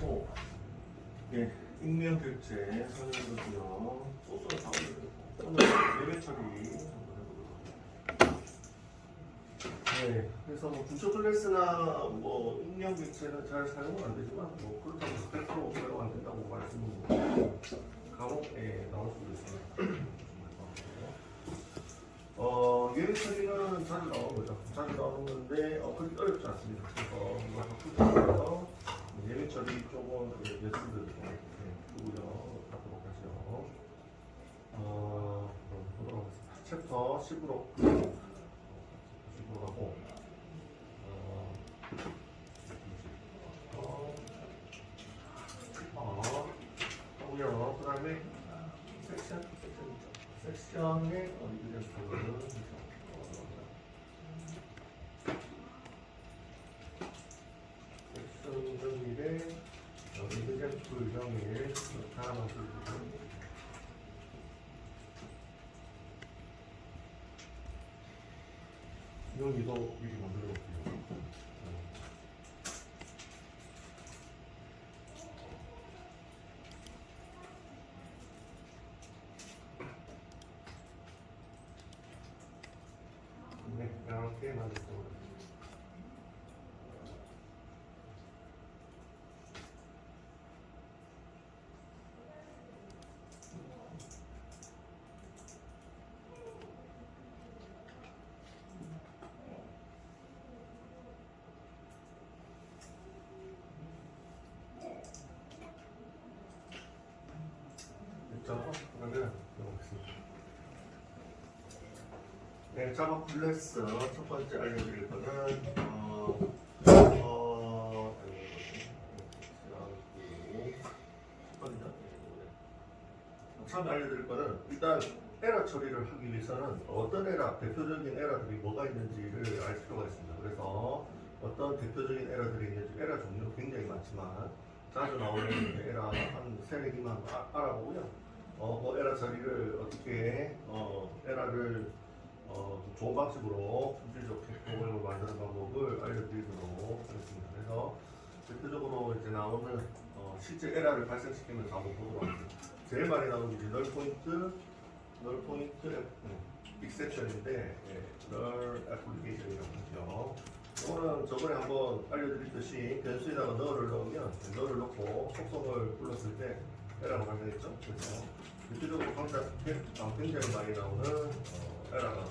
하고, 예, 익명 결제 선언이고요. 소스를 다 올려드리고, 오늘 예배 처리 한번 해보도록 하겠습니다. 네, 그래서 뭐 주초 클래스나 뭐 익명 결제는 잘 사용은 안 되지만, 뭐 그렇다고 100% 사용 안 된다고 말씀은 간혹 나올 수도 있습니다. 예배 처리는 자주 나오는 거죠. 자주 나오는 건데, 그렇게 어렵지 않습니다. 그래서 이거 바꾸셔서 예배 처리 쪽은 예스들 두고요. 하도록 하죠. 보도록 하겠습니다. 챕터 10으로 하고, 하고요. 그 다음에 섹션의 이그젠플을 섹션 정의의 이그젠플 정의를 하나만 써주세요. 여기도 미리 만들어 볼게요. 네, 이렇게 만들어. 그러면 해보겠습니다. 네, 자바 클래스 첫 번째 알려드릴 거는 처음에 알려드릴 거는 일단 에러 처리를 하기 위해서는 어떤 에러, 대표적인 에러들이 뭐가 있는지를 알 필요가 있습니다. 그래서 어떤 대표적인 에러들이 있는지 에러 종류 굉장히 많지만 자주 나오는 에러 한 3-4개만 알아보고요. 그 에러 처리를 어떻게 에러를 좋은 방식으로 품질적 프로그램을 만드는 방법을 알려드리도록 하겠습니다. 그래서 대표적으로 이제 나오는 실제 에러를 발생시키면서 한번 보도록 하겠습니다. 제일 많이 나오는 게 널 포인트 익셉션인데 널 애플리케이션이라고 하죠. 이거는 저번에 한번 알려드렸듯이 변수에다가 널을 넣으면 널을 넣고 속성을 불렀을 때 에러가 발생했죠. 그래서 대표적으로 굉장히 많이 나오는 에러가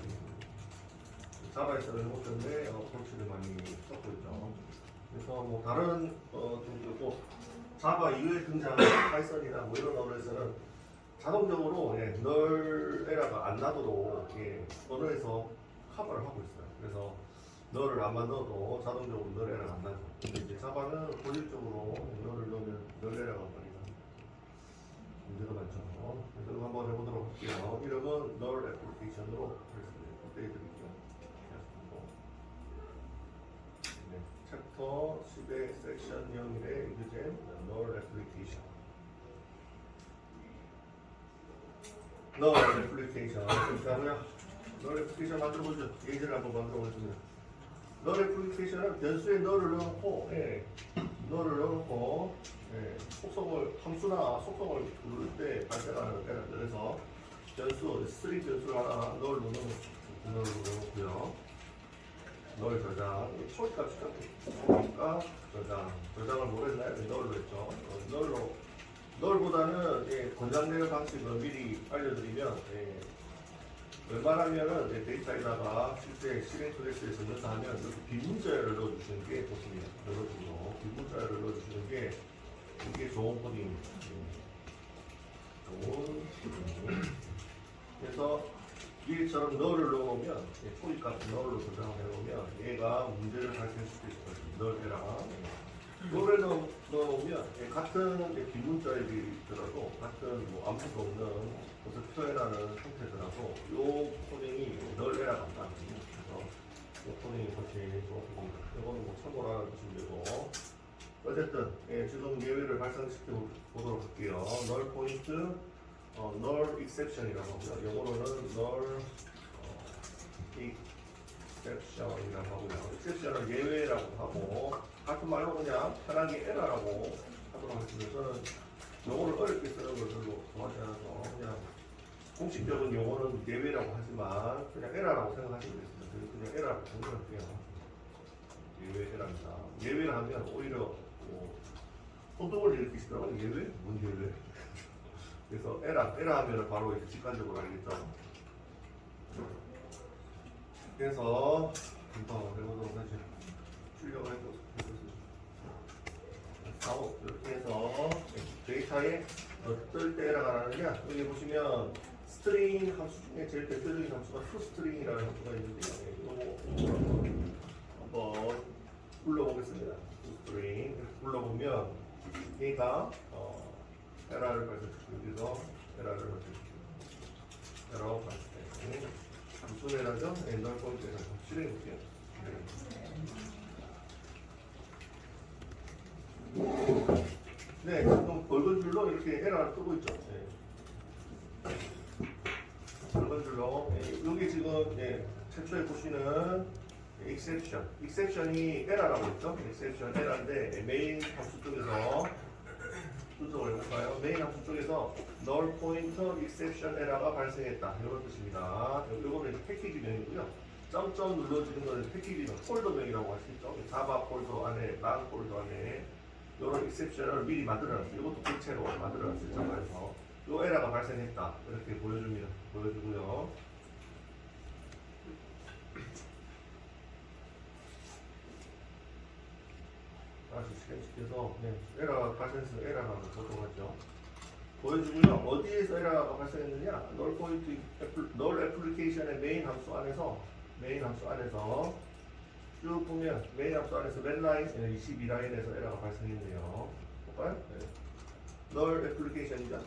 자바에서는 이것 때문에 어프로치를 많이 썼고 있죠. 그래서 뭐 다른 좀 있고 자바 이후에 등장하는 파이썬이나 뭐 이런 언어에서는 자동적으로 널 에러가 안 나도록 언어에서 커버를 하고 있어요. 그래서 널을 안만 넣어도 자동적으로 널 에러가 안 나죠. 근데 이제 자바는 고질적으로 널을 넣으면 널 에러가 많이 납니다. 문제가 많죠. 그래서 이거 한번 해보도록 할게요. 이름은 널 애플리케이션으로 update드릴게요. 챕터 10의 섹션 0일의 이그젠 널 애플리케이션. 널 애플리케이션. 그러면 널 애플리케이션 만들어보죠. 예제를 한번 만들어보겠습니다. 널 애플리케이션은 변수에 널을 넣어놓고, 널을 넣어놓고, 속성을, 함수나 속성을 부를 때 발생하는 에러들. 그래서 변수, 스트링 변수를 하나 널을 넣어놓고요. 널 저장, 초이값이 초이값 저장을 뭐 했나요? 널로 했죠. 널보다는 권장되는 방식을 미리 알려드리면 웬만하면은 데이터에다가 실제 실행 클래스에서 연사하면 이렇게 비문자열을 넣어주시는 게 좋습니다. 이런 식으로 비문자열을 넣어주시는 게 이게 좋은 코딩입니다. 좋은 코딩. 그래서 위에처럼 널을 넣어놓으면 초이값 널로 저장을 해놓으면 얘가 문제를 발생시킬 수 있어요. 널에랑 널을 넣어놓으면 같은 비문자이더라도 같은 뭐 아무것도 없는 것을 표현하는 상태더라도 요 코딩이 널에랑 안 나거든요. 그래서 요 코딩이 훨씬 좋습니다. 이거는 뭐 참고로 알아두시면 되고 어쨌든 지금 예외를 발생시켜 보도록 할게요. 널 포인트 null exception이라고 하고요. 영어로는 null exception이라고 하고요. exception은 예외라고 하고 같은 말로 그냥 편하게 error라고 하도록 하겠습니다. 저는 용어를 어렵게 쓰는 걸 별로 좋아하지 않아서 그냥 공식적인 용어는 예외라고 하지만 그냥 에라라고 생각하시면 되겠습니다. 그냥 에라라고 정리할게요. 예외 에라입니다. 예외를 하면 오히려 혼동을 일으키시더라고요. 예외? 뭔 예외? 그래서 에라 하면 바로 이제 직관적으로 알겠죠. 그래서 한번 해보도록 하죠. 출력을 해서 이렇게 해서 데이터에 어떨 때 에러가 나느냐, 여기 보시면 스트링 함수 중에 제일 대표적인 함수가 toString이라는 함수가 있는데요. 이거 한번 불러보겠습니다. toString 불러보면 얘가 에러를 발생시키고 여기서 에러를 발생시키고 에러 발생. 무슨 에러죠? 엔더 포인트 에러. 실행해볼게요. 네, 지금 붉은 줄로 이렇게 에러를 뜨고 있죠. 네. 붉은 줄로. 네, 여기 지금 최초에 보시는 exception이 에러라고 했죠. exception 에러인데 메인 함수 쪽에서 분석을 해볼까요? 메인 함수 쪽에서 null pointer exception 에러가 발생했다. 이런 뜻입니다. 이거는 패키지명이고요. 점점 눌러지는 거는 패키지명, 폴더명이라고 할 수 있죠. 자바 폴더 안에, 랑 폴더 안에 이런 exception을 미리 만들어놨어요. 이것도 불체로 만들어놨어요. 자바에서. 이 에러가 발생했다. 이렇게 보여줍니다. 보여주고요. 다시 실행시켜서 에러가 발생해서 에러가 보도록 하죠. 보여주고요. 어디에서 에러가 발생했느냐? null application의 메인 함수 안에서 쭉 보면 메인 함수 안에서 맨 라인 22라인에서 에러가 발생했네요. 볼까요? 네. null application이죠.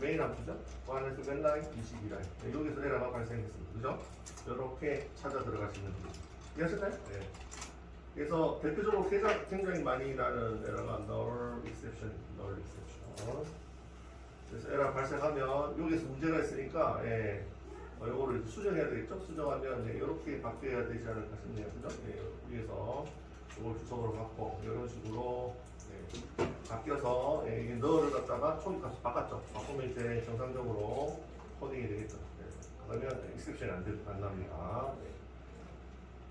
메인 함수죠. 그 안에서 맨 라인 22라인. 네, 여기서 에러가 발생했습니다. 그죠? 이렇게 찾아 들어가시면 됩니다. 이해하셨나요? 네. 그래서 대표적으로 굉장히 많이 나는 에러가 null exception. 그래서 에러 발생하면 여기서 문제가 있으니까 이거를 수정해야 되겠죠? 수정하면 이렇게 바뀌어야 되지 않을까 싶네요. 그죠? 위에서 이걸 주석으로 갖고 이런 식으로 바뀌어서 이게 너를 갖다가 초기값을 바꿨죠. 바꾸면 이제 정상적으로 코딩이 되겠죠. 그러면 exception이 안 납니다.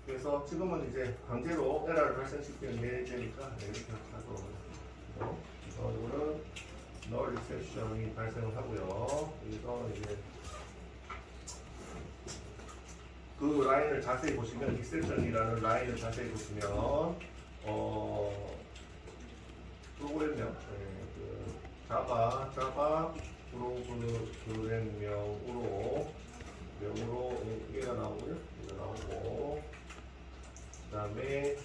그래서 지금은 이제 강제로 에러를 발생시키는 예제니까 이렇게 하도록 하겠습니다. 그래서 이거는 null exception이 발생을 하고요. 여기서 이제 그 라인을 자세히 보시면 exception이라는 라인을 자세히 보시면 프로그램명 그 자바 프로그램명으로 얘가 나오고요. 얘가 나오고 그 다음에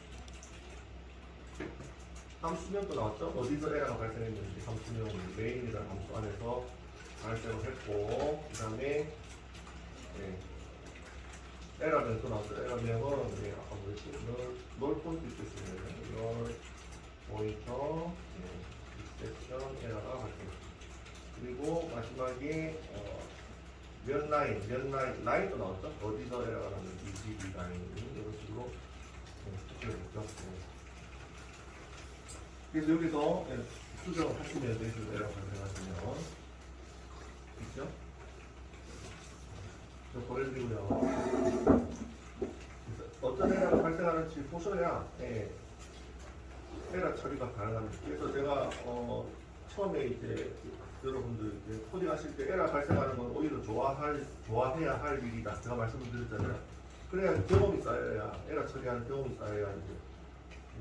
함수명도 나왔죠? 어디서 에러가 발생했는지 함수명 메인이라는 함수 안에서 발생을 했고 그 다음에 에러명 또 나왔죠? 에러명은 아까 뭐였지? null 포인트 있었습니다. null 포인터 exception 에러가 발생했습니다. 그리고 마지막에 면 라인도 나왔죠? 어디서 에러가 났는지 22라인 이런 식으로 했죠. 그래서 여기서 수정을 하시면 되죠. 에러 발생하시면 있죠? 저 보여드리고요. 어떤 에러가 발생하는지 보셔야 에러 처리가 가능합니다. 그래서 제가 처음에 이제 여러분들 이제 코딩하실 때 에러 발생하는 건 오히려 좋아해야 할 일이다. 제가 말씀을 드렸잖아요. 그래야 경험이 쌓여야 에러 처리하는 경험이 쌓여야 이제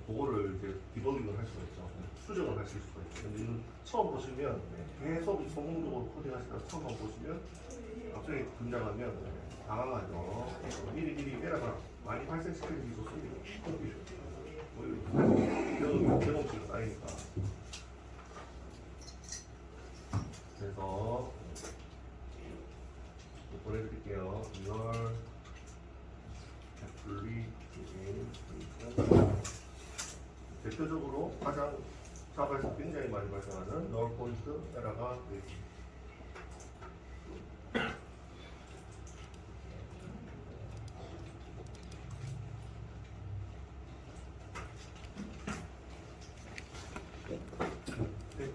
그거를 이제 디버깅을 할 수가 있죠. 수정을 하실 수가 있죠. 근데 이거 처음 보시면 계속 성공적으로 코딩하시다가 처음 보시면 갑자기 등장하면 당황하죠. 미리 에러가 많이 발생시키는 게 좋습니다. 경험치가 쌓이니까. 그래서 보내드릴게요. 이걸 대표적으로 가장 자바에서 굉장히 많이 발생하는 null 포인트 에러가 되겠습니다.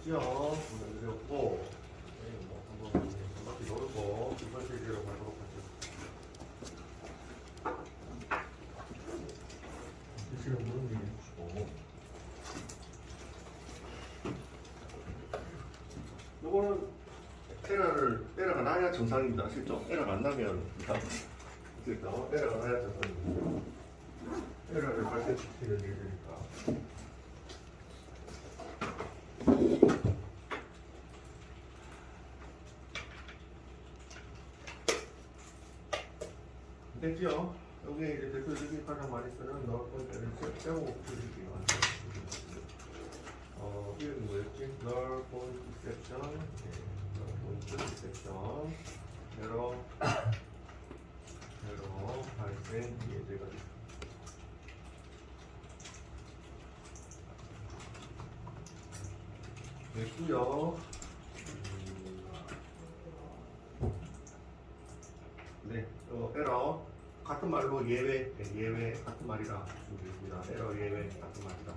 됐죠? 보내드렸고, 네, 뭐 한번 한 바퀴 돌고 두 번째 주제로 가도록 하죠. 드시는 분은 얘기해 주시고. 요거는 에러가 나야 정상입니다. 아시죠? 에러가 안 나면 그렇죠? 에러가 나야 정상입니다. 에러를 발생시키는 일이니까. 됐죠? 여기 이제 대표적인 가장 많이 쓰는 넣을 포인트는 제목 표시기가 이름이 뭐였지? 넣을 포인트 섹션, 넣을 포인트 섹션, 에러 발생 예제가 됐고요. 네, 에러 같은 말로 예외 같은 말이라 준비했습니다. 에러 예외 같은 말이다.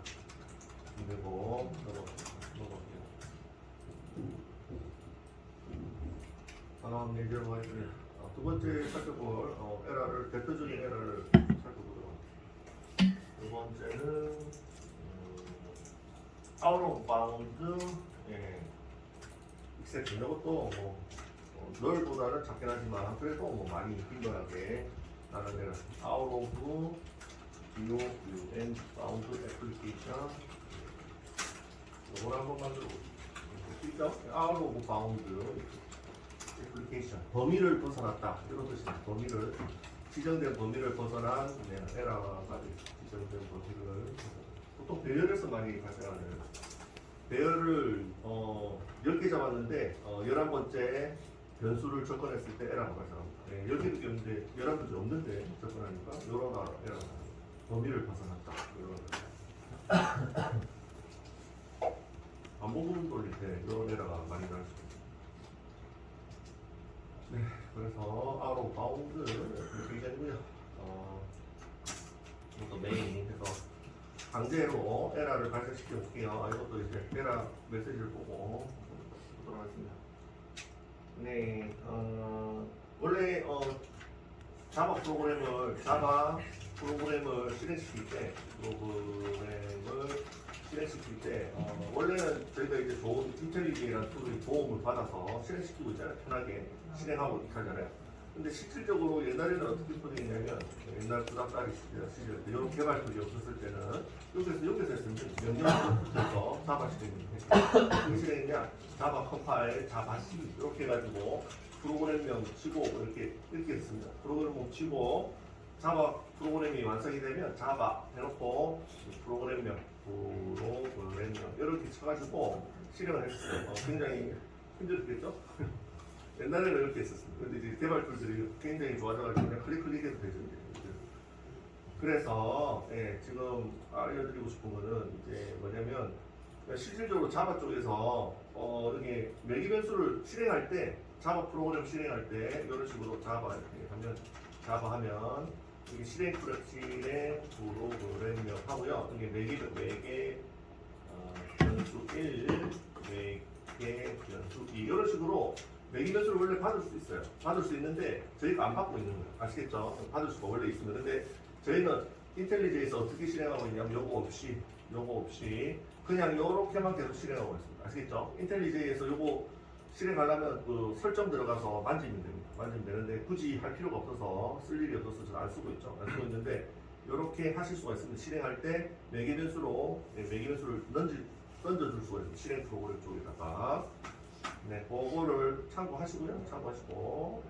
그리고 넘어갈게요. 다음 예제로 가겠습니다. 두 번째 살펴볼 에러를 대표적인 에러를 살펴보도록 합니다. 두 번째는 out of bound exception. 이것도 널보다는 작긴 하지만 그래도 많이 빈번하게 나는 에러. out of view and bound application. 이걸 한번 만들어 보시죠. out of bound application. 범위를 벗어났다. 이런 뜻입니다. 범위를 지정된 범위를 벗어난 에러가 지정된 범위를 보통 배열에서 많이 발생하는 배열을 10개 잡았는데 11번째 변수를 접근했을 때 에러가 발생합니다. 10개밖에 없는데 11번째 없는데 접근하니까 이런 에러가 범위를 벗어났다. 이런 반복 부분 돌릴 때 이런 에러가 많이 나올 수 있습니다. 네, 그래서 out of bound 굉장히고요. 이것도 메인 해서 강제로 에러를 발생시켜 볼게요. 이것도 이제 에러 메시지를 보고 보도록 하겠습니다. 네, 원래 자바 프로그램을 실행시킬 때 원래는 저희가 이제 좋은 인텔리제이라는 툴의 도움을 받아서 실행시키고 있잖아요. 편하게 실행하고 이렇게 하잖아요. 근데 실질적으로 옛날에는 어떻게 풀리냐면 옛날 구닥다리 시절 이런 개발 툴이 없었을 때는 여기서 했으면 명령어를 붙여서 자바 실행을 했어요. 어떻게 실행했냐? 자바 컴파일, 자바 C 이렇게 해가지고 프로그램명 치고 이렇게 했습니다. 프로그램명 치고 자바 프로그램이 완성이 되면 자바 해놓고 프로그램명 이렇게 쳐가지고 실행을 했어요. 굉장히 힘들었겠죠? 옛날에는 이렇게 했었습니다. 근데 이제 개발 툴들이 굉장히 좋아져가지고 그냥 클릭해도 되죠. 그래서 지금 알려드리고 싶은 거는 이제 뭐냐면 실질적으로 자바 쪽에서 이렇게 매기 변수를 실행할 때 자바 프로그램 실행할 때 이런 식으로 자바 이렇게 하면 자바 하면 이게 실행 프로그램명 하고요. 이게 매개 변수 1, 매개 변수 2 이런 식으로 매기 변수를 원래 받을 수 있어요. 받을 수 있는데 저희가 안 받고 있는 거예요. 아시겠죠? 받을 수가 원래 있습니다. 근데 저희는 인텔리제이에서 어떻게 실행하고 있냐면 요거 없이 그냥 이렇게만 계속 실행하고 있습니다. 아시겠죠? 인텔리제이에서 요거 실행하려면 그 설정 들어가서 만지면 됩니다. 만지면 되는데 굳이 할 필요가 없어서 쓸 일이 없어서 저는 안 쓰고 있죠. 안 쓰고 있는데 이렇게 하실 수가 있습니다. 실행할 때 매개 변수로 매개 변수를 던져줄 수가 있습니다. 실행 프로그램 쪽에다가 그거를 참고하시고요. 참고하시고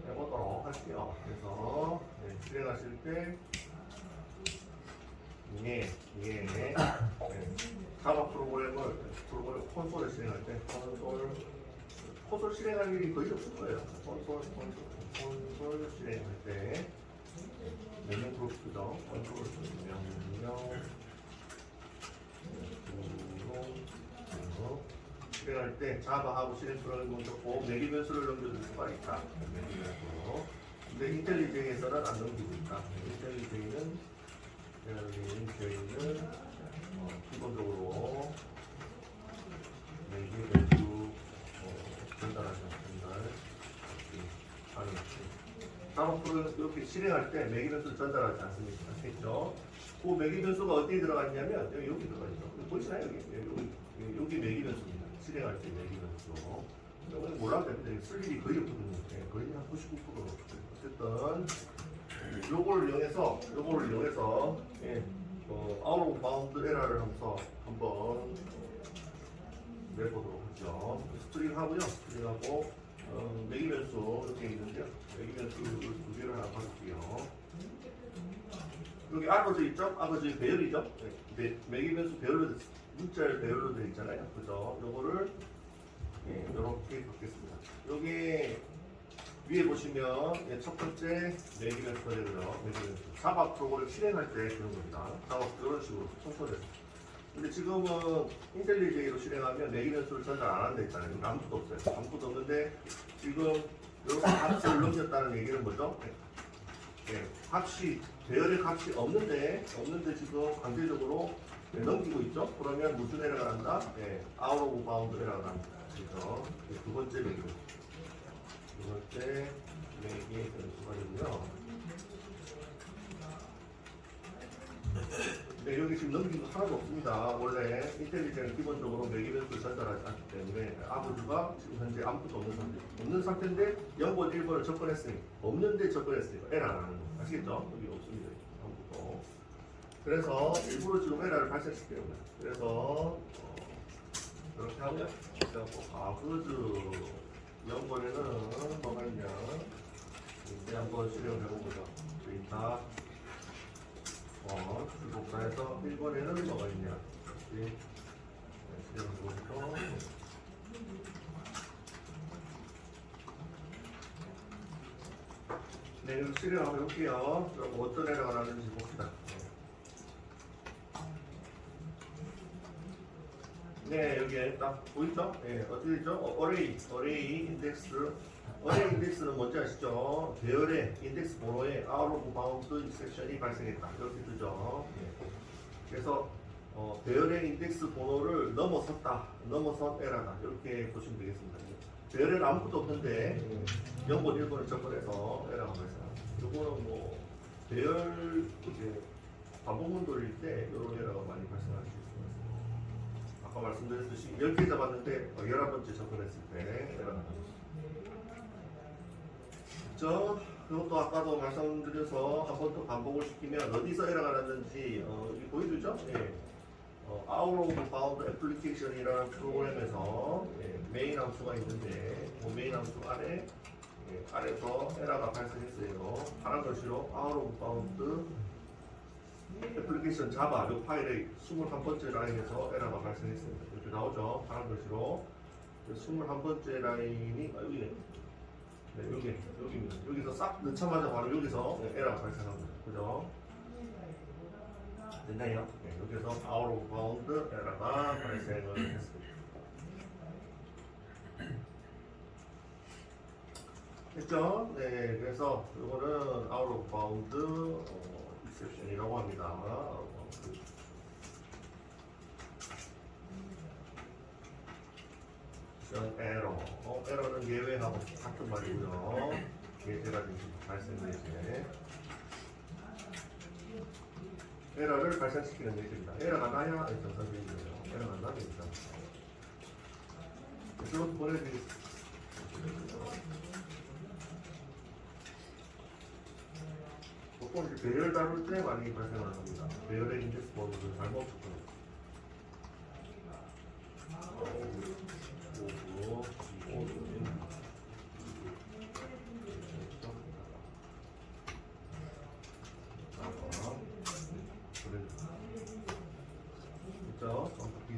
해보도록 할게요. 그래서 실행하실 때 자바 프로그램 콘솔을 실행할 때 콘솔 실행할 일이 거의 없을 거예요. 콘솔 실행할 때 명령 프로스죠. 콘솔 명령 실행할 때 자바하고 실행 프로그램을 적고 매기 변수를 넘겨줄 수가 있다. 매기 변수로. 근데 인텔리제이에서는 안 넘기고 있다. 인텔리제이는 기본적으로 매기 매수 전달하죠. 작업을 이렇게 실행할 때 매기 변수를 전달하지 않습니다. 아시겠죠? 그 매기 변수가 어디에 들어갔냐면 여기 들어가 있죠. 보이시나요? 여기 매기 변수입니다. 실행할 때 매기 변수. 이거는 몰라도 됩니다. 쓸 일이 거의 없거든요. 거의 한 99%. 어쨌든 요거를 이용해서 아웃 오브 바운드 에러를 한번 내보도록 하죠. 스트링 하고요. 스트링하고 매기 변수 이렇게 있는데요. 매기 변수 두 개를 하나 받을게요. 여기 아버지 있죠? 아버지 배열이죠? 매기 변수 배열로 문자를 배열로 되어 있잖아요. 그죠? 요거를 이렇게 받겠습니다. 여기 위에 보시면 첫 번째 매기 변수가 되고요. 매기 변수. 자바 프로그램을 실행할 때 그런 겁니다. 자바 이런 식으로 청소를. 근데 지금은 인텔리제이로 실행하면 매기 변수를 전달 안 한다 했잖아요. 아무것도 없어요. 아무것도 없는데 지금 이렇게 값을 넘겼다는 얘기는 뭐죠? 값이 배열의 값이 없는데 지금 강제적으로 넘기고 있죠. 그러면 무슨 에러가 난다? 아웃 오브 바운드 에러가 난다. 그래서 두 번째 매기 변수. 두 번째 매기 변수가 있고요. 네, 여기 지금 넘긴 거 하나도 없습니다. 원래 인텔리제는 기본적으로 매기 변수를 전달하지 않기 때문에 아버지가 지금 현재 아무것도 없는 상태인데 0번, 1번을 접근했으니 없는데 접근했으니까 에러가 나는 거 아시겠죠? 여기 없습니다. 아무것도. 그래서 일부러 지금 에러를 발생시켜요. 그래서 이렇게 하고요. 그래갖고 아버지 0번에는 뭐가 있냐 이제 한번 실행을 해보고요. 데이터 복사해서 1번에는 뭐가 있냐 실행을 보고 네, 여기 실행을 한번 해볼게요. 그럼 어떤 에러가 나는지 봅시다. 네, 여기에 딱 보이죠? 네, 어떻게 되죠? 어레이 인덱스는 뭔지 아시죠? 배열의 인덱스 번호에 아웃 오브 바운드 인섹션이 발생했다. 이렇게 뜨죠. 네. 그래서 배열의 인덱스 번호를 넘어선 에러다. 이렇게 보시면 되겠습니다. 배열에는 아무것도 없는데 0번, 1번을 접근해서 에러가 발생합니다. 이거는 뭐 배열 이제 반복문 돌릴 때 이런 에러가 많이 발생할 수 있습니다. 아까 말씀드렸듯이 10개 잡았는데 11번째 접근했을 때 에러가 나옵니다. 그것도 아까도 말씀드려서 한 번 더 반복을 시키면 어디서 에러가 났는지 여기 보여주죠? 아웃 오브 바운드 애플리케이션이라는 프로그램에서 메인 함수가 있는데 그 메인 함수 아래서 에러가 발생했어요. 파란 글씨로 아웃 오브 바운드 애플리케이션 자바 이 파일의 21번째 라인에서 에러가 발생했습니다. 이렇게 나오죠. 파란 글씨로 21번째 라인이 여기입니다. 여기서 싹 넣자마자 바로 여기서 에러가 발생합니다. 그죠? 됐나요? 네, 여기서 아웃 오브 바운드 에러가 발생을 했습니다. 됐죠? 네, 그래서 이거는 아웃 오브 바운드 익셉션이라고 합니다. 에러. 에러는 예외하고 같은 말이고요. 예제가 발생될 때 에러를 발생시키는 예제입니다. 에러가 나야 정상적인 거예요. 에러가 안 나면 일단 이것도 보내드리겠습니다. 보통 이제 배열 다룰 때 많이 발생을 합니다. 배열의 인덱스 번호를 잘못 접근해요.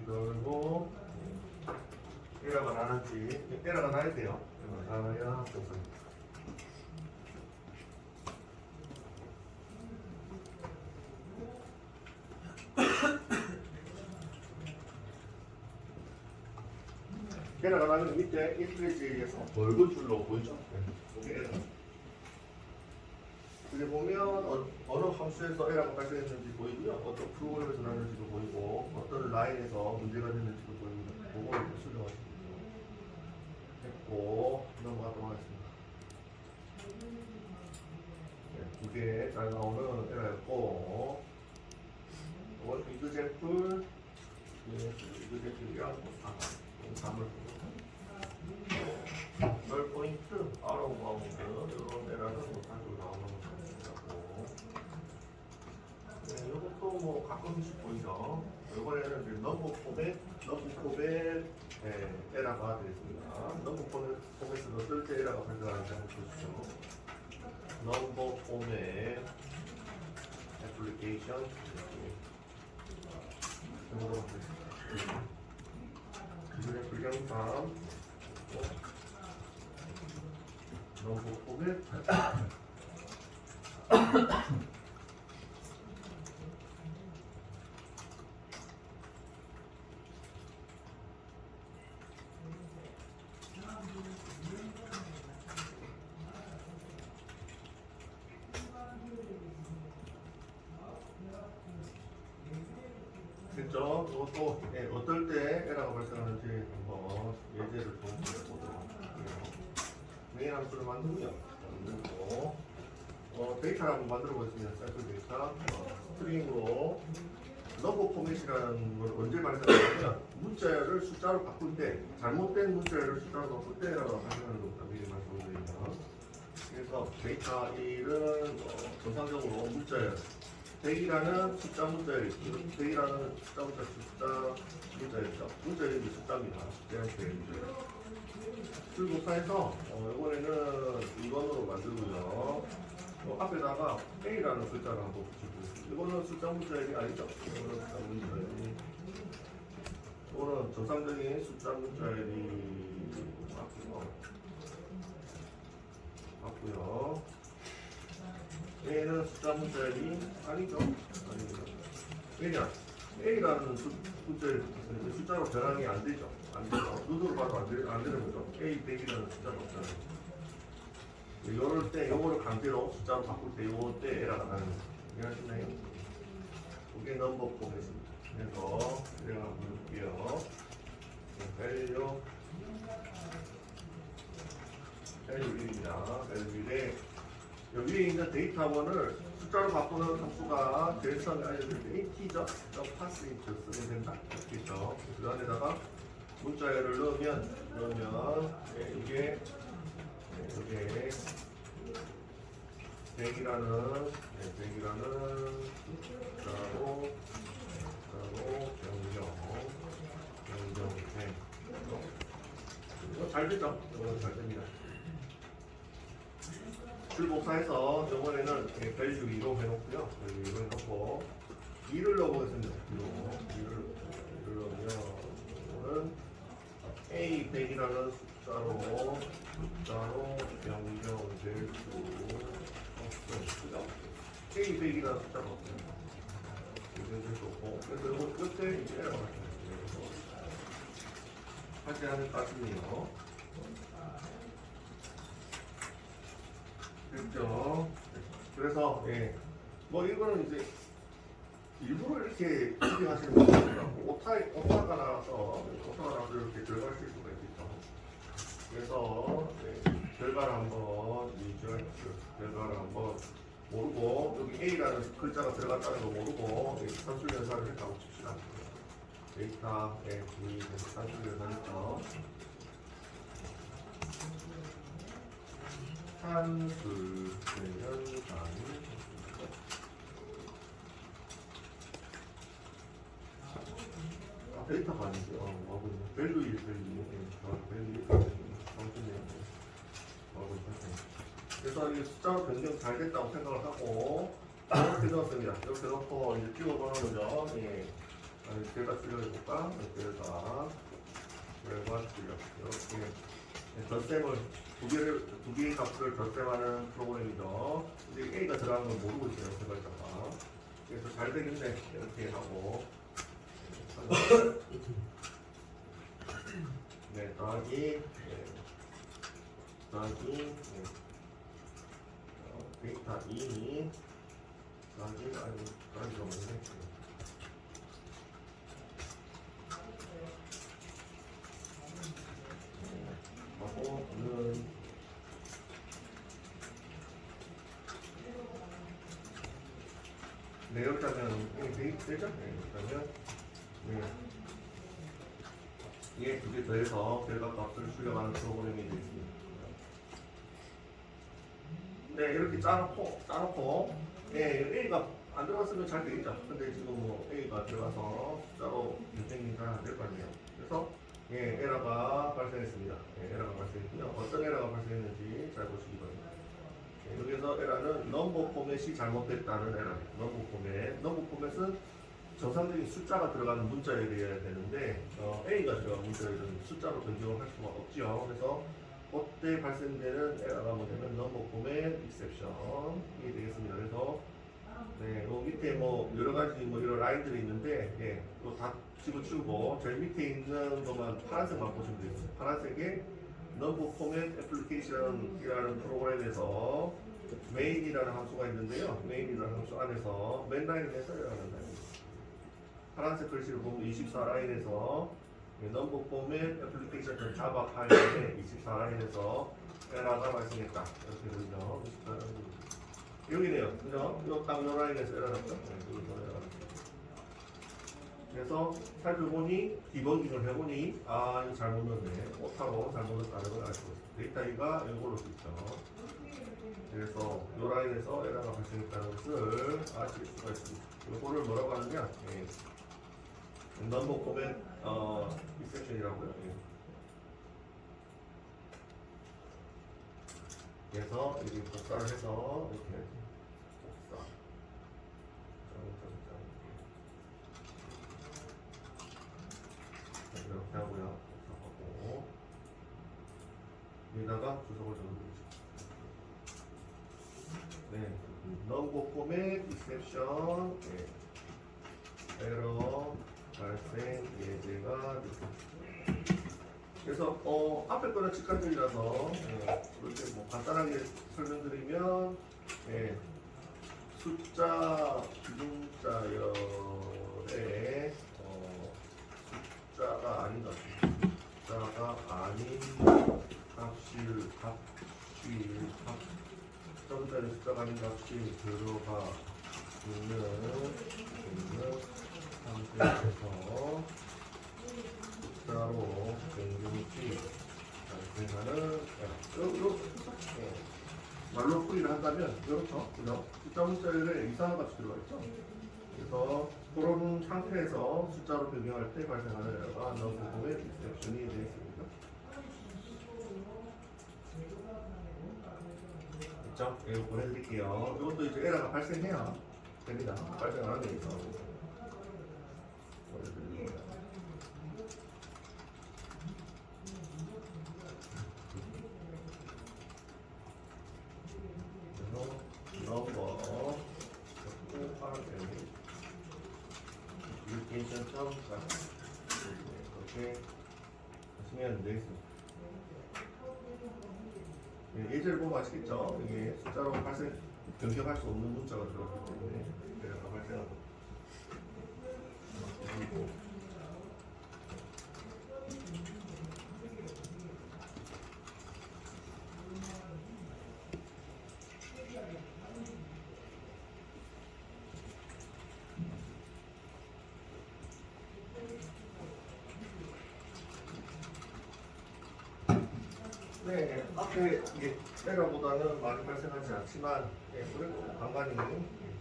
돌고 에러가 나는지 에러가 나야 돼요. 에러가 나야 좋습니다. 에러가 나면 밑에 인트레지에서 붉은 줄로 보이죠? 여기 보면 어느 함수에서 에러가 발생했는지 보이고요. 어떤 프로그램에서 나는지도 보이고 어떤 라인에서 문제가 됐는지도 보입니다. 그걸 수정하시면 됐고 넘어가도록 하겠습니다. 두 개 잘 나오는 에러였고 이건 이그제플 이그제플이랑 담을 널 포인트 아로우 바운드 이런 에러는 자주 나오는 거고 이것도 뭐 가끔씩 보이죠. 이번에는 이제 넘버 포맷 에러가 되겠습니다. 넘버 포맷은 어떨 때 에러가 발생하는지 한번 보시죠. 넘버 포맷 애플리케이션 기존의 불경상 넘버 포맷 됐죠? 이것도 어떨 때 에러가 발생하는지 한번 예제를 좀 보도록 할게요. 메인 함수를 만들고요. 만들고 데이터를 한번 만들어 보겠습니다. 샘플 데이터 스트링으로 넘버 포맷이라는 걸 언제 발생하냐면 문자열을 숫자로 바꿀 때 잘못된 문자열을 숫자로 바꿀 때 에러가 발생하는 겁니다. 미리 말씀드리면 그래서 데이터 1은 정상적으로 문자열 100이라는 숫자 문자열이 있고 100이라는 숫자 문자열이죠. 문자열이 숫자입니다. 출국사에서 이번에는 2번으로 만들고요. 앞에다가 A라는 숫자를 한번 붙여보겠습니다. 이거는 숫자 문자열이 아니죠. 이거는 숫자 문자열이 이거는 정상적인 숫자 문자열이 맞고요. A는 숫자 문자열이 아니죠. 아닙니다. 왜냐? A라는 숫자를 숫자로 변환이 안 되죠. 안 되죠. 눈으로 봐도 안 되는 거죠. A 100이라는 숫자가 없잖아요. 이럴 때 요거를 강제로 숫자로 바꿀 때 요때 에러가 나는 거죠. 이해하시나요? 이게 넘버 포맷입니다. 그래서 내가 한번 볼게요. 밸류 1입니다. 밸류 1에 여기에 있는 데이터1을 숫자로 바꾸는 함수가 제일 처음에 알려드릴 때 인티저, 파스인트 쓰면 된다. 이렇게죠. 그 안에다가 문자열을 넣으면 이게 100이라는 숫자로 변경 100 이거 잘 됐죠? 이거 잘 됩니다. 출복사해서 이번에는 밸류 2로 해놓고요. 밸류 2로 해놓고 2를 넣어보겠습니다. 2를 넣으면 이거는 A 100이라는 숫자로 변경될 수 없어요. A 100이라는 숫자가 없어요. 변경될 수 없고 그래서 이거 끝에 이제 에러가 발생했어요. 하지 않을까싶네요. 됐죠. 그래서 뭐 이거는 이제 일부러 이렇게 진행하시는 분들이라고 오타가 나서 이렇게 결과를 쓸 수가 있겠죠. 그래서 결과를 한번 결과를 한번 모르고 여기 A라는 글자가 들어갔다는 거 모르고 산술 연산을 했다고 칩시다. 데이터에 산술 연산했죠. 산술 연산 데이터가 아니죠. 밸류 1, 그래서 이 숫자로 변경 잘 됐다고 생각을 하고 이렇게 넣었습니다. 이렇게 넣고 이제 찍어보는 거죠. 결과 출력해볼까? 결과 출력 이렇게 덧셈을 두 개의 값을 덧셈하는 프로그램이죠. 근데 A가 들어가는 걸 모르고 있어요. 개발자가. 그래서 잘 되겠네 이렇게 하고 더하기 데이터 2 까지 없네. 하고는 네, 이렇다면 이게 되죠? 네, 그렇다면 이게 두 개 더해서 결과값을 출력하는 프로그램이 되겠습니다. 네, 이렇게 짜놓고 A가 안 들어갔으면 잘 되겠죠. 근데 지금 뭐 A가 들어가서 숫자로 변경이 잘 안 될 거 아니에요. 그래서 에러가 발생했습니다. 에러가 발생했고요. 어떤 에러가 발생했는지 잘 보시기 바랍니다. 여기서 에러는 넘버 포맷이 잘못됐다는 에러예요. 넘버 포맷은 정상적인 숫자가 들어가는 문자열이어야 되는데 A가 들어간 문자열은 숫자로 변경을 할 수가 없죠. 그래서 그때 발생되는 에러가 뭐냐면 넘버 포맷 익셉션이 되겠습니다. 그래서 요 밑에 뭐 여러 가지 뭐 이런 라인들이 있는데 또 다 집어치우고 제일 밑에 있는 것만 파란색만 보시면 되겠습니다. 파란색에 넘버 포맷 애플리케이션이라는 프로그램에서 메인이라는 함수가 있는데요. 메인이라는 함수 안에서 맨 라인에서 열어간다. 파란색 글씨를 보면 24라인에서 넘버 포맷 애플리케이션 자바 파일에 24라인에서 에러가 발생했다. 이렇게 되죠. 여기네요. 그죠? 요 라인에서 에러 났죠? 그래서 살펴보니 디버깅을 해보니 이거 잘못 넣었네. 오타로 잘못 넣었다는 걸 알 수 있어요. 데이터 2가 이걸로 있죠. 그래서 요 라인에서 에러가 발생했다는 것을 아실 수가 있습니다. 이거를 뭐라고 하느냐? 넘버 포맷 익셉션이라고요. 그래서 이렇게 복사를 해서 이렇게 복사 이렇게 하고요. 복사하고 여기다가 주석을 적어주죠. 넘버 포맷 익셉션 에러 발생 예제가 됐습니다. 그래서 앞에 거는 직관적이라서 이렇게 뭐 간단하게 설명드리면 숫자 기준자열의 숫자가 아닌 것 같습니다. 숫자가 아닌 값 숫자는 숫자가 아닌 값이 들어가 있는 상태에서 숫자로 변경시 발생하는 말로 풀이를 한다면 이렇죠. 그죠? 숫자 문자열에 이상한 값이 들어가 있죠. 그래서 그런 상태에서 숫자로 변경할 때 발생하는 에러가 넘버 포맷 익셉션이 되어 있습니다. 그렇죠? 이거 보내드릴게요. 이것도 이제 에러가 발생해야 됩니다. 발생 안 하는 데 있어. 보내드립니다. 넘버 application.class 그렇게 하시면 되겠습니다. 예제를 보면 아시겠죠? 이게 숫자로 변경할 수 없는 문자가 들어갔기 때문에 에러가 발생하고 앞에 이게 에러보다는 많이 발생하지 않지만 그래도 간간히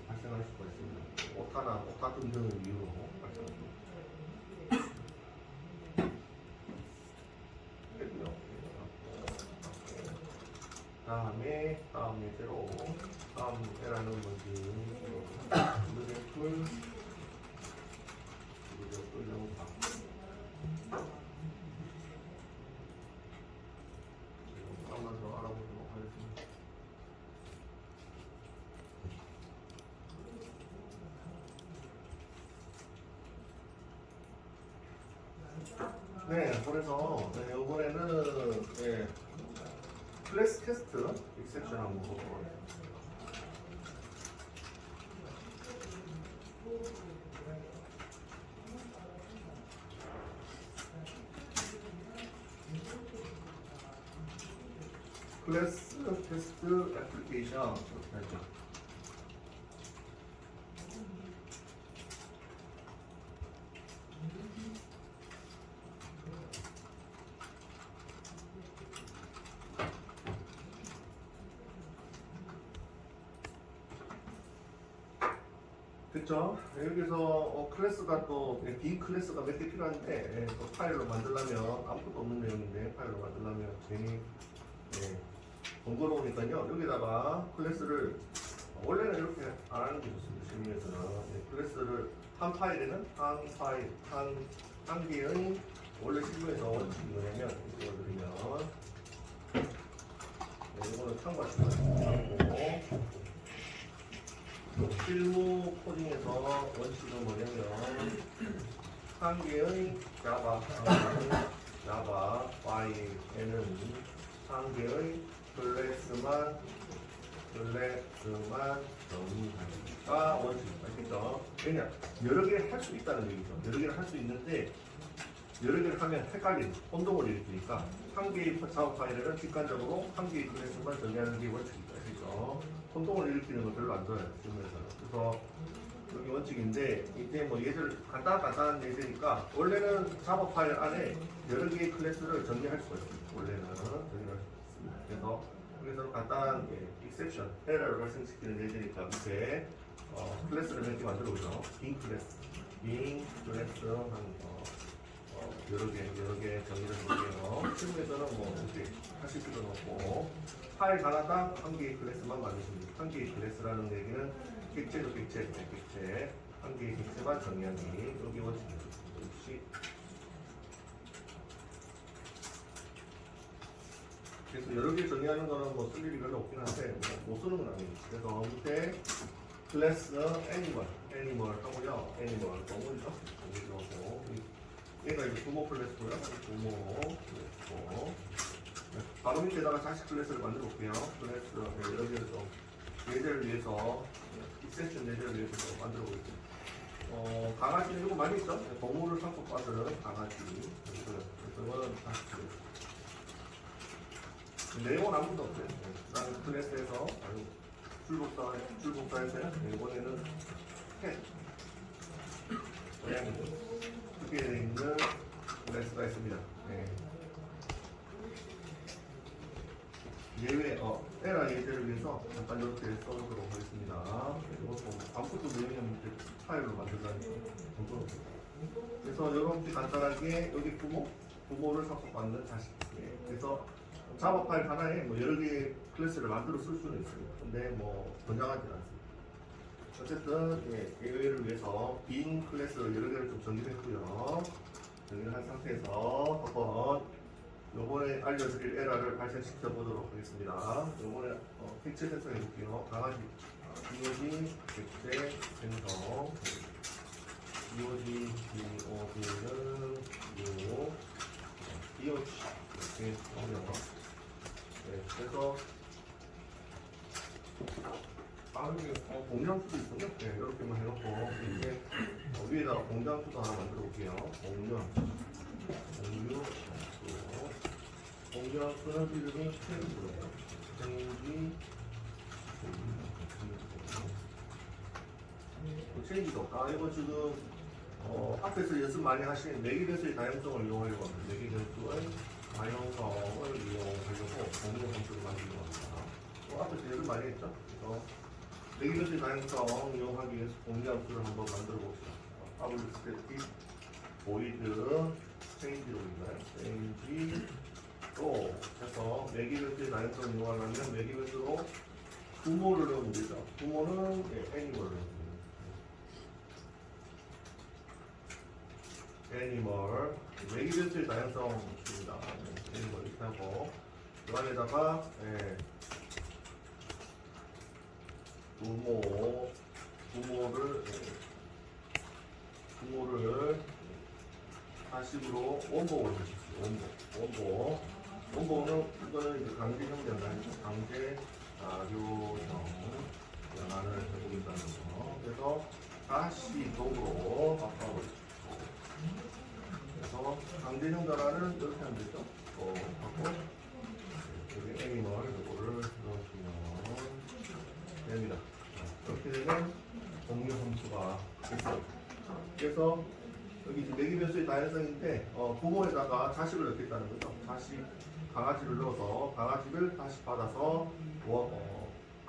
발생할 수가 있습니다. 오타 등등의 이유로 발생합니다. 다음 예제로 다음 에러는 뭐지? 무제풀 영상 한번 더 알아보도록 하겠습니다. 그래서 이번에는 클래스 테스트 익셉션 한번 보도록 하겠습니다. 클래스 테스트 애플리케이션 이렇게 하죠. 됐죠? 여기서 클래스가 또 빈 클래스가 몇 개 필요한데 또 파일로 만들려면 아무것도 없는 내용인데 파일로 만들려면 괜히 번거로우니까요. 여기다가 클래스를 원래는 이렇게 안 하는 게 좋습니다. 실무에서는 클래스를 한 파일에는 한 개의 원래 실무에서 원칙이 뭐냐면 이거 드리면 이거는 참고하시고 실무 코딩에서 원칙은 뭐냐면 한 개의 자바 파일에는 한 개의 클래스만 정의하기가 원칙입니다. 알겠죠? 왜냐? 여러 개를 할 수 있다는 얘기죠. 여러 개를 할 수 있는데 여러 개를 하면 헷갈리는 혼동을 일으키니까 한 개의 자바 파일에는 직관적으로 한 개의 클래스만 정의하는 게 원칙입니다. 그렇죠? 혼동을 일으키는 거 별로 안 좋아요. 그래서 여기 원칙인데 이제 뭐 예를 간단한 예제니까 원래는 자바 파일 안에 여러 개의 클래스를 정의할 수가 있습니다. 원래는 정의할 수 있습니다. 그래서 여기서 간단한 exception, 에러를 발생시키는 예제니까 밑에 클래스를 몇 개 만들어 보죠. 빈 클래스 하는 거 여러 개 정의를 해볼게요. 실무에서는 뭐 이렇게 하실 필요는 없고 파일 하나당 한 개의 클래스만 만드시면 됩니다. 한 개의 클래스라는 얘기는 객체죠, 객체. 한 개의 객체만 정의하기. 여기 원칙입니다. 역시. 그래서 여러 개 정의하는 거는 뭐 쓸 일이 별로 없긴 한데 못 쓰는 건 아니에요. 그래서 밑에 클래스 애니멀 하고요. 애니멀 동물이죠. 동물이고 얘가 이제 부모 클래스고요. 부모 클래스고 바로 밑에다가 자식 클래스를 만들어 볼게요. 클래스 여러 개를 좀 예제를 위해서 익셉션 예제를 위해서 좀 만들어 보겠습니다. 강아지는 이거 많이 있죠? 동물을 상속받은 강아지. 그래서 자식 클래스. 내용은 아무것도 없어요. 그다음에 클래스에서 줄복사에서요. 이번에는 펫 고양이 이렇게 되어 있는 클래스가 있습니다. 예외 에라 예제를 위해서 잠깐 이렇게 써보도록 하겠습니다. 이것도 아무것도 내용이 없는데 파일로 만들다니까 그래서 이렇게 간단하게 여기 부모를 상속받는 자식. 그래서 자바 파일 하나에 뭐 여러 개의 클래스를 만들어 쓸 수는 있습니다. 근데 뭐 권장하지는 않습니다. 어쨌든 예외를 위해서 빈 클래스를 여러 개를 좀 정리를 했고요. 정리를 한 상태에서 한번 요번에 알려드릴 에러를 발생시켜 보도록 하겠습니다. 요번에 객체 생성해 볼게요. 강아지 EOG 객체 생성 EOG는 EOG 이렇게 나오네요. 그래서 공장수도 있군요. 이렇게만 해놓고 이제 위에다가 공장수도 하나 만들어 볼게요. 공장수는 이름이 체인지로요. 체인지도. 이거 지금 앞에서 연습 많이 하신 매기변수의 다양성을 이용하려고 합니다. 매기변수의 다양성을 이용하려고 공정 함수를 만들려고 합니다. 앞에서 연습 많이 했죠? 그래서 매기변수의 다양성 이용하기 위해서 공정 함수를 한번 만들어 봅시다. 더블 스태틱 보이드 체인지로인가요? 체인지로 해서 매기변수의 다양성을 이용하려면 매기변수로 부모를 넣으면 되죠. 부모는 애니멀을 넣습니다. 애니멀 매기변수의 다양성입니다. 애니멀 이렇게 하고 그 안에다가 부모를 다식으로 원본을 해주세요. 원본은 이거는 이제 강제 형제가 강제 가료형 변환을 해보겠다는 거. 그래서 다시동으로 바꿔버리죠. 그래서 강제형 변환은 이렇게 하면 되죠. 바꿔 여기 애니멀 그래서 여기 지금 매기 변수의 다양성인데 부모에다가 자식을 넣겠다는 거죠. 자식 강아지를 넣어서 강아지를 다시 받아서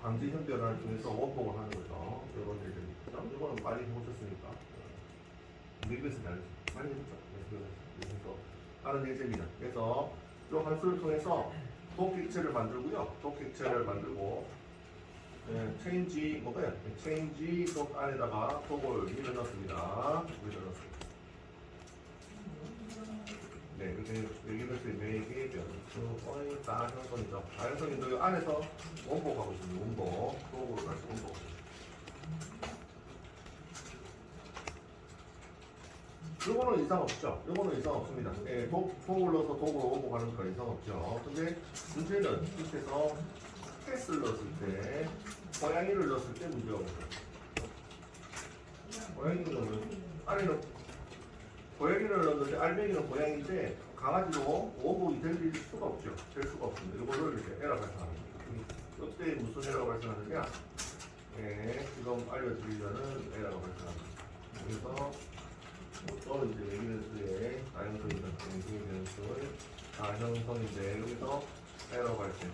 강제 현변화를 통해서 원복을 하는 거죠. 이런 얘기죠. 이거는 많이 보셨으니까 매기 변수 다양성 많이 했죠. 그래서 하는 예제입니다. 그래서 이 함수를 통해서 독객체를 만들고요. 독객체를 만들고 체인지 뭐가요? 체인지 독 안에다가 독을 밀어넣습니다. 밀어넣습니다. 네, 이렇게 매기변수의 매기 변수의 다양성이죠. 다양성인데 이 안에서 원복하고 있습니다. 원복, 독으로 다시 원복. 요거는 이상 없죠. 요거는 이상 없습니다. 예, 독을 넣어서 독으로 원복하는 거니까 이상 없죠. 근데 문제는 밑에서 패스를 넣었을 때 고양이를 넣었을 때 문제가 없어요. 고양이를 넣으면 안에는 고양이를 넣었는데 알맹이는 고양이인데 강아지로 원복이 될 수가 없죠. 될 수가 없습니다. 이거를 이렇게 에러 발생합니다. 이때 무슨 에러가 발생하느냐? 예, 지금 알려드리려는 에러가 발생합니다. 그래서 또는 이제 매기변수의 다양성이든 매기변수의 다양성인데 여기서 에러 발생.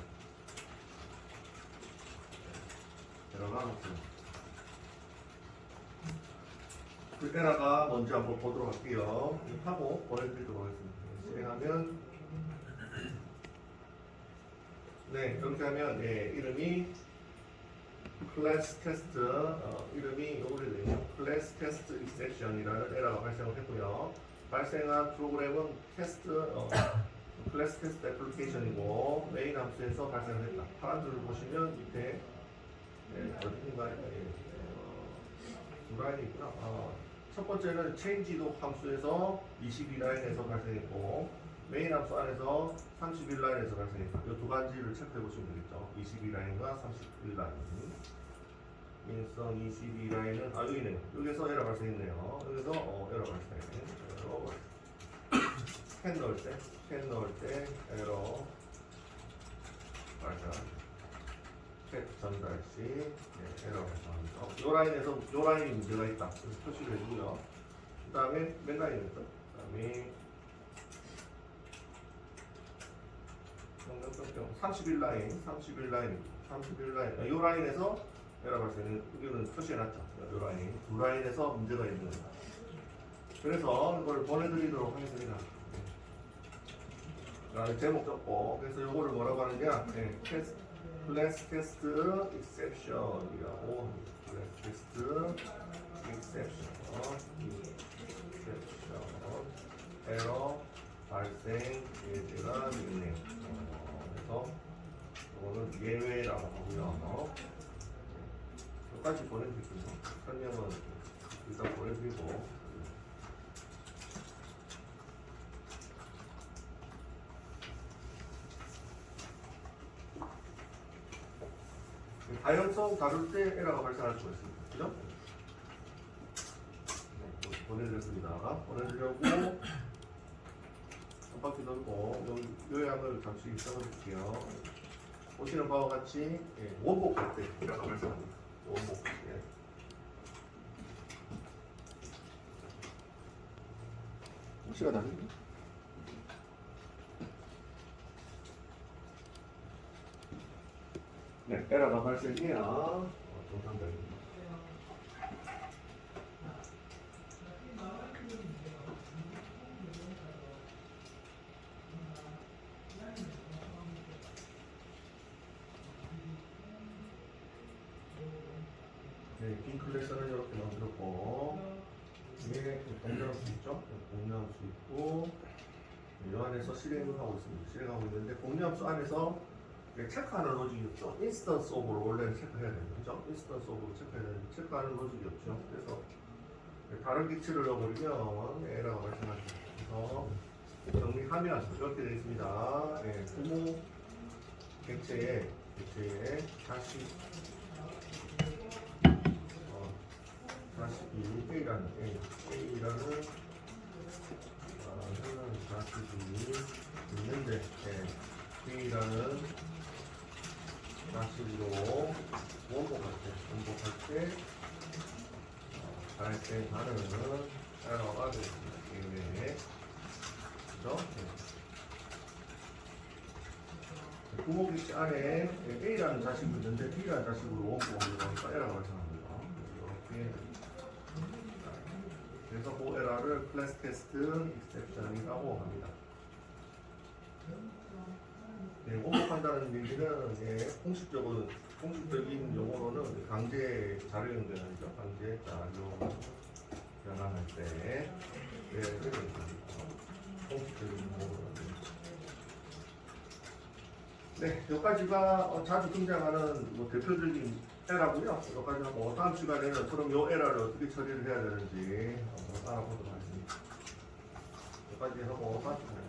에러가 없습니다. 그 에러가 뭔지 한번 보도록 할게요. 하고 보내드리도록 하겠습니다. 실행하면 네 이렇게 하면 이름이 클래스 테스트 이름이 요거를 내요. 클래스 테스트 익셉션이라는 에러가 발생을 했고요. 발생한 프로그램은 클래스 테스트 애플리케이션이고 메인 함수에서 발생을 했다. 파란 줄을 보시면 밑에 어딘가에 두 라인이 있구나. 첫 번째는 change도 함수에서 22라인에서 발생했고 메인 함수 안에서 31라인에서 발생했다. 이 두 가지를 체크해 보시면 되겠죠. 22라인과 31라인. 인성 22라인은 여기네요. 여기서 에러 발생했네요. 여기서 에러 발생. 펜 넣을 때 에러 발생. 책 전달 시 에러 발생합니다. 요 라인에서 요 라인이 문제가 있다. 그래서 표시를 해주고요. 그 다음에 몇 라인이었죠? 그 다음에 31라인. 요 라인에서 에러 발생은 여기는 표시해놨죠. 요 라인. 두 라인에서 문제가 있는 겁니다. 그래서 이걸 보내드리도록 하겠습니다. 제목 적고 그래서 요거를 뭐라고 하느냐? 클래스 테스트 익셉션이라고 클래스 테스트 익셉션 에러 발생 예제가 있네요. 그래서 이거는 예외라고 하고요. 여기까지 보내드리고요. 설명은 일단 보내드리고 다양성 다룰 때 에러가 발생할 수가 있습니다. 그죠? 네, 보내드렸습니다. 보내드리려고 한 바퀴 돌고 요약을 잠시 써볼게요. 보시는 바와 같이 원복할 때 에러가 발생합니다. 원복. 시가 다릅니다. 네, 에러가 발생해야 정상적입니다. 네, 빈 클래스는 이렇게 만들었고 공유할 수 있죠? 공유할 수 있고 이 안에서 실행을 하고 있습니다. 실행하고 있는데 공유함수 안에서 체크하는 로직이 없죠. 인스턴스 오브로 원래는 체크해야 되는 거죠. 인스턴스 오브로 체크해야 되는데 체크하는 로직이 없죠. 그래서 다른 객체를 넣어버리면 에러가 발생하죠. 그래서 정리하면 이렇게 되어 있습니다. 부모 객체에 자식이 A라는 자식이 있는데 B라는 자식으로 원복할 때 나는 에러가 되겠습니다. 이외에 그죠? 네. 구멍기 안에 A라는 자식이 있는데 B라는 자식으로 원고하니까 에러가 발생합니다. 이렇게 그래서 그 에러를 클래스 테스트 익셉션이라고 합니다. 네, 원복한다는 얘기는 공식적인 용어로는 강제 자료 연결이죠. 강제 자료 연환할 때 공식적인 용어로는. 네, 여기까지가 자주 등장하는 뭐 대표적인 에러고요. 여기까지 하고 다음 시간에는 그럼 이 에러를 어떻게 처리를 해야 되는지 한번 알아보도록 하겠습니다. 여기까지 하고 다음 시간에.